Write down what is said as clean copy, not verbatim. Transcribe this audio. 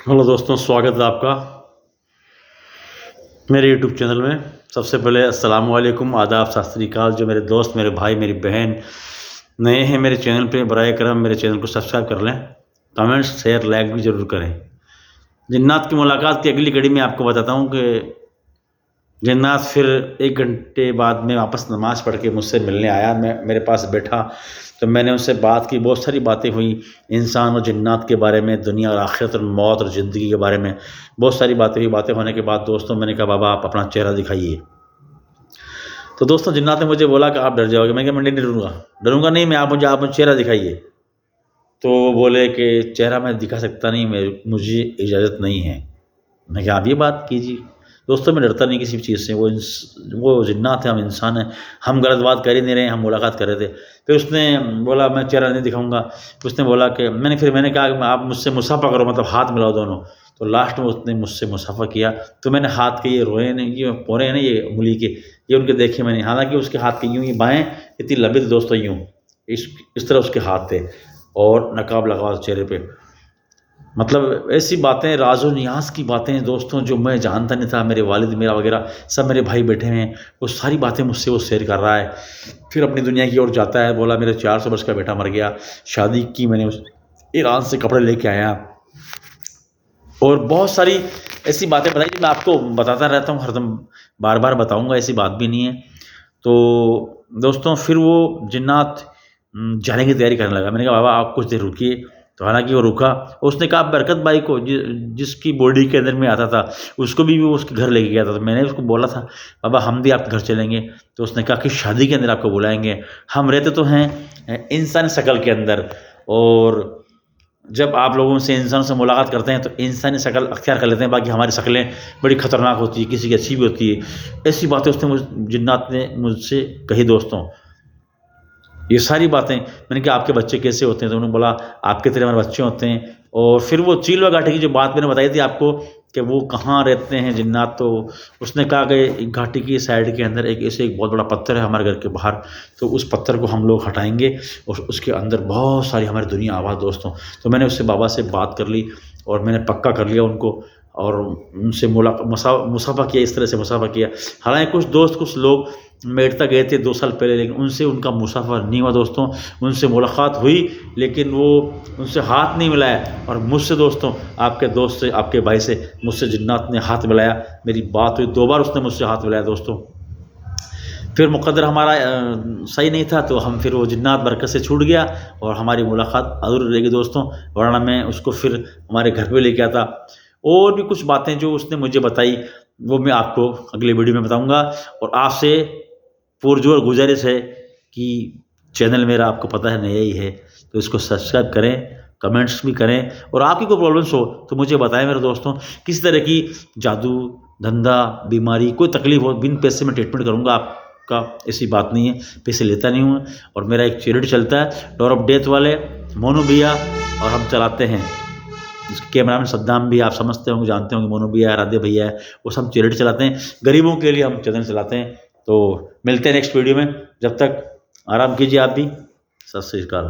Hello दोस्तों, स्वागत है आपका मेरे यूट्यूब चैनल में। सबसे पहले अस्सलाम वालेकुम, आदाब, सत श्री अकाल। जो मेरे दोस्त, मेरे भाई, मेरी बहन नए हैं मेरे चैनल पे, बराए करम मेरे चैनल को सब्सक्राइब कर लें। कमेंट्स, शेयर, लाइक भी ज़रूर करें। जिन्नात की मुलाकात की अगली कड़ी में आपको बताता हूँ कि जिन्नात फिर 1 घंटे बाद में वापस नमाज़ पढ़ के मुझसे मिलने आया। मेरे पास बैठा तो मैंने उससे बात की। बहुत सारी बातें हुई इंसान और जिन्नात के बारे में, दुनिया और आखिरत और मौत और ज़िंदगी के बारे में बहुत सारी बातें हुई। बातें होने के बाद दोस्तों मैंने कहा, बाबा आप अपना चेहरा दिखाइए। तो दोस्तों जिन्नात ने मुझे बोला कि आप डर जाओगे। मैं कहा, मैं नहीं डरूंगा। डरूंगा नहीं मैं, आप मुझे चेहरा दिखाइए। तो वो बोले कि चेहरा मैं दिखा सकता नहीं, मुझे इजाज़त नहीं है। मैं कहा, आप ये बात कीजिए। दोस्तों मैं डरता नहीं किसी भी चीज़ से। वो जिन्नात है, हम इंसान हैं। हम गलत बात कर ही नहीं रहे, हम मुलाकात कर रहे थे। फिर उसने बोला मैं चेहरा नहीं दिखाऊंगा। उसने बोला कि मैंने कहा कि आप मुझसे मुसाफा करो, मतलब हाथ मिलाओ दोनों। तो लास्ट में उसने मुझसे मुसाफा किया। तो मैंने हाथ के ये रोए नहीं, ये पोरे हैं ना ये उंगली के, ये उनके देखे मैंने। हालांकि उसके हाथ के यूँ ये बाएँ इतनी लंबी थी दोस्तों, यूँ इस तरह उसके हाथ थे और नकाब लगा हुआ चेहरे पे। मतलब ऐसी बातें, राज़ो नियाज़ की बातें दोस्तों, जो मैं जानता नहीं था। मेरे वालिद मेरा वगैरह सब मेरे भाई बैठे हैं, वो सारी बातें मुझसे वो शेयर कर रहा है। फिर अपनी दुनिया की ओर जाता है। बोला मेरे 400 वर्ष का बेटा मर गया, शादी की मैंने, उस ईरान से कपड़े लेके आया, और बहुत सारी ऐसी बातें बताई जो मैं आपको बताता रहता हूँ हरदम, बार बार बताऊँगा, ऐसी बात भी नहीं है। तो दोस्तों फिर वो जिन्नात जाने की तैयारी करने लगा। मैंने कहा, बाबा आप कुछ देर रुकिए। तो हालांकि वो रुका। उसने कहा बरकत भाई को, जिसकी बॉडी के अंदर में आता था, उसको भी वो उसके घर लेके गया था। तो मैंने उसको बोला था, बाबा हम भी आपके घर चलेंगे। तो उसने कहा कि शादी के अंदर आपको बुलाएंगे। हम रहते तो हैं इंसान शक्ल के अंदर, और जब आप लोगों से, इंसान से मुलाकात करते हैं तो इंसानी शक्ल अख्तियार कर लेते हैं। बाकी हमारी शक्लें बड़ी ख़तरनाक होती है, किसी की अच्छी भी होती है। ऐसी बातें उसने जिन्नात ने मुझसे कही दोस्तों। ये सारी बातें मैंने कहा, आपके बच्चे कैसे होते हैं? तो उन्होंने बोला आपके तरह हमारे बच्चे होते हैं। और फिर वो चील व घाटी की जो बात मैंने बताई थी आपको कि वो कहाँ रहते हैं जिन्नात, तो उसने कहा कि घाटी की साइड के अंदर एक बहुत बड़ा पत्थर है हमारे घर के बाहर। तो उस पत्थर को हम लोग हटाएंगे और उसके अंदर बहुत सारी हमारी दुनिया आबाद दोस्तों। तो मैंने उससे बाबा से बात कर ली और मैंने पक्का कर लिया उनको, और उनसे मुसाफा किया, इस तरह से मुसाफा किया। हालांकि कुछ दोस्त, कुछ लोग मेड़ता गए थे 2 साल पहले, लेकिन उनसे उनका मुसाफा नहीं हुआ दोस्तों। उनसे मुलाकात हुई लेकिन वो उनसे हाथ नहीं मिलाया। और मुझसे दोस्तों, आपके दोस्त से, आपके भाई से, मुझसे जिन्नात ने हाथ मिलाया। मेरी बात हुई 2 बार, उसने मुझसे हाथ मिलाया दोस्तों। फिर मुकद्दर हमारा सही नहीं था, तो हम फिर वो जिन्नात बरकत से छूट गया और हमारी मुलाकात अधूरी रहेगी दोस्तों, वरना मैं उसको फिर हमारे घर पे लेके आता। और भी कुछ बातें जो उसने मुझे बताई वो मैं आपको अगले वीडियो में बताऊंगा। और आपसे पुरजोर गुजारिश है कि चैनल मेरा आपको पता है नया ही है, तो इसको सब्सक्राइब करें, कमेंट्स भी करें। और आपकी कोई प्रॉब्लम्स हो तो मुझे बताएं मेरे दोस्तों। किसी तरह की जादू, धंधा, बीमारी, कोई तकलीफ हो, बिन पैसे में ट्रीटमेंट करूंगा आपका, ऐसी बात नहीं है। पैसे लेता नहीं हूँ। और मेरा एक चैरिटी चलता है, डोर ऑफ डेथ वाले मोनू भैया, और हम चलाते हैं। कैमरा में सद्दाम भी, आप समझते होंगे, जानते होंगे, मोनू भैया, राधे भैया है, वो सब चैरिटी चलाते हैं। गरीबों के लिए हम चैनल चलाते हैं। तो मिलते हैं नेक्स्ट वीडियो में। जब तक आराम कीजिए आप भी। सत श्री अकाल।